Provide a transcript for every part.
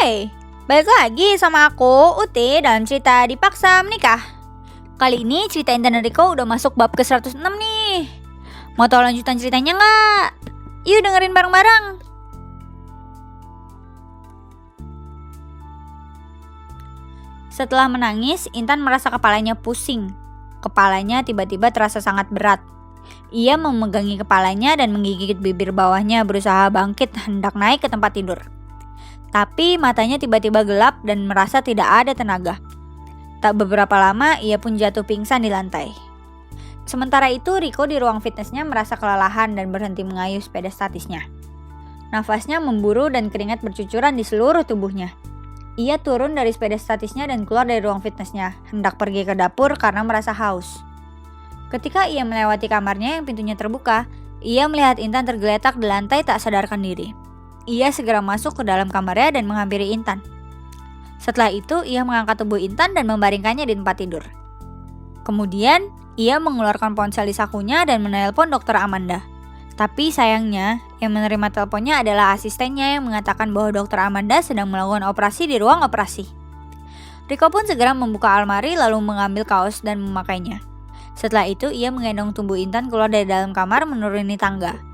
Hai, balik lagi sama aku, Uti, dalam cerita Dipaksa Menikah. Kali ini cerita Intan dan Riko udah masuk bab ke 106 nih. Mau tahu lanjutan ceritanya nggak? Yuk dengerin bareng-bareng. Setelah menangis, Intan merasa kepalanya pusing. Kepalanya tiba-tiba terasa sangat berat. Ia memegangi kepalanya dan menggigit bibir bawahnya berusaha bangkit hendak naik ke tempat tidur. Tapi matanya tiba-tiba gelap dan merasa tidak ada tenaga. Tak beberapa lama ia pun jatuh pingsan di lantai. Sementara itu Riko di ruang fitnessnya merasa kelelahan dan berhenti mengayuh sepeda statisnya. Nafasnya memburu dan keringat bercucuran di seluruh tubuhnya. Ia turun dari sepeda statisnya dan keluar dari ruang fitnessnya, hendak pergi ke dapur karena merasa haus. Ketika ia melewati kamarnya yang pintunya terbuka, ia melihat Intan tergeletak di lantai tak sadarkan diri. Ia segera masuk ke dalam kamarnya dan menghampiri Intan. Setelah itu, ia mengangkat tubuh Intan dan membaringkannya di tempat tidur. Kemudian, ia mengeluarkan ponsel di sakunya dan menelpon Dokter Amanda. Tapi sayangnya, yang menerima teleponnya adalah asistennya yang mengatakan bahwa Dokter Amanda sedang melakukan operasi di ruang operasi. Riko pun segera membuka almari lalu mengambil kaos dan memakainya. Setelah itu, ia menggendong tubuh Intan keluar dari dalam kamar menuruni tangga.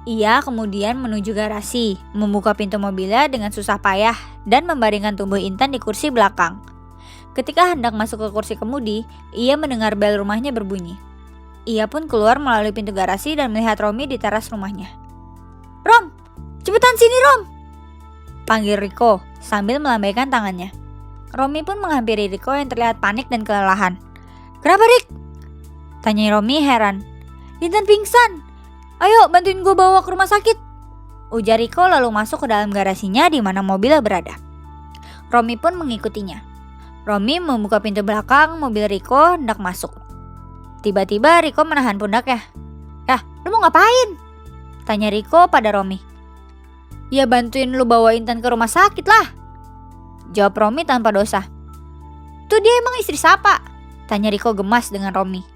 Ia kemudian menuju garasi, membuka pintu mobilnya dengan susah payah dan membaringkan tubuh Intan di kursi belakang. Ketika hendak masuk ke kursi kemudi, ia mendengar bel rumahnya berbunyi. Ia pun keluar melalui pintu garasi dan melihat Romi di teras rumahnya. "Rom, cepetan sini Rom!" panggil Riko sambil melambaikan tangannya. Romi pun menghampiri Riko yang terlihat panik dan kelelahan. "Kenapa Rik?" tanya Romi heran. "Intan pingsan. Ayo bantuin gue bawa ke rumah sakit," ujar Riko lalu masuk ke dalam garasinya di mana mobilnya berada. Romi pun mengikutinya. Romi membuka pintu belakang mobil Riko hendak masuk. Tiba-tiba Riko menahan pundaknya. Lu mau ngapain?" tanya Riko pada Romi. "Ya bantuin lu bawa Intan ke rumah sakit lah," jawab Romi tanpa dosa. "Tuh dia emang istri siapa?" tanya Riko gemas dengan Romi.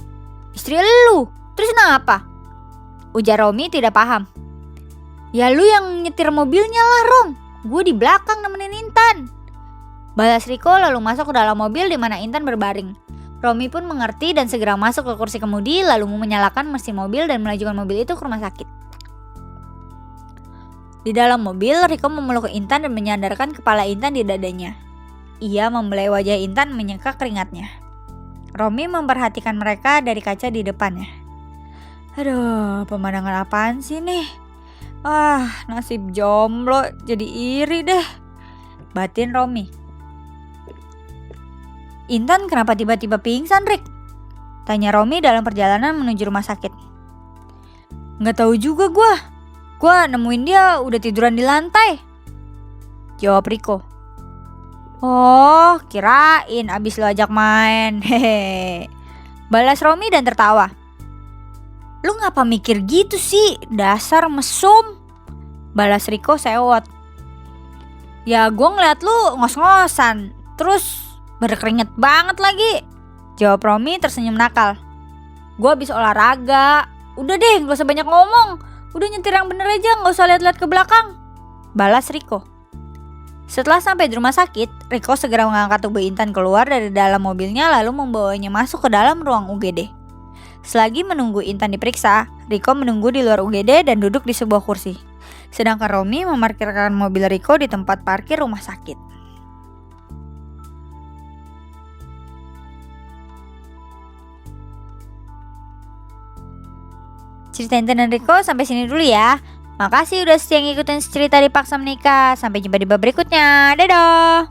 "Istri lu, terus kenapa?" ujar Romi tidak paham. "Ya lu yang nyetir mobilnya lah Rom, gue di belakang nemenin Intan," balas Riko lalu masuk ke dalam mobil di mana Intan berbaring. Romi pun mengerti dan segera masuk ke kursi kemudi lalu menyalakan mesin mobil dan melajukan mobil itu ke rumah sakit. Di dalam mobil, Riko memeluk Intan dan menyandarkan kepala Intan di dadanya. Ia membelai wajah Intan menyeka keringatnya. Romi memperhatikan mereka dari kaca di depannya. "Aduh, pemandangan apaan sih nih? Nasib jomblo jadi iri deh," batin Romi. "Intan kenapa tiba-tiba pingsan, Rik?" tanya Romi dalam perjalanan menuju rumah sakit. "Nggak tahu juga gue nemuin dia udah tiduran di lantai," jawab Riko. "Oh, kirain abis lo ajak main, hehe," balas Romi dan tertawa. "Lu ngapa mikir gitu sih, dasar mesum," balas Riko sewot. "Ya gue ngeliat lu ngos-ngosan, terus berkeringet banget lagi," jawab Romi tersenyum nakal. "Gue habis olahraga, udah deh gak usah banyak ngomong, udah nyetir yang bener aja gak usah lihat-lihat ke belakang," balas Riko. Setelah sampai di rumah sakit, Riko segera mengangkat tubuh Intan keluar dari dalam mobilnya lalu membawanya masuk ke dalam ruang UGD. Selagi menunggu Intan diperiksa, Riko menunggu di luar UGD dan duduk di sebuah kursi. Sedangkan Romi memarkirkan mobil Riko di tempat parkir rumah sakit. Cerita Intan dan Riko sampai sini dulu ya. Makasih udah setia ngikutin cerita Dipaksa Menikah. Sampai jumpa di bab berikutnya. Dadah!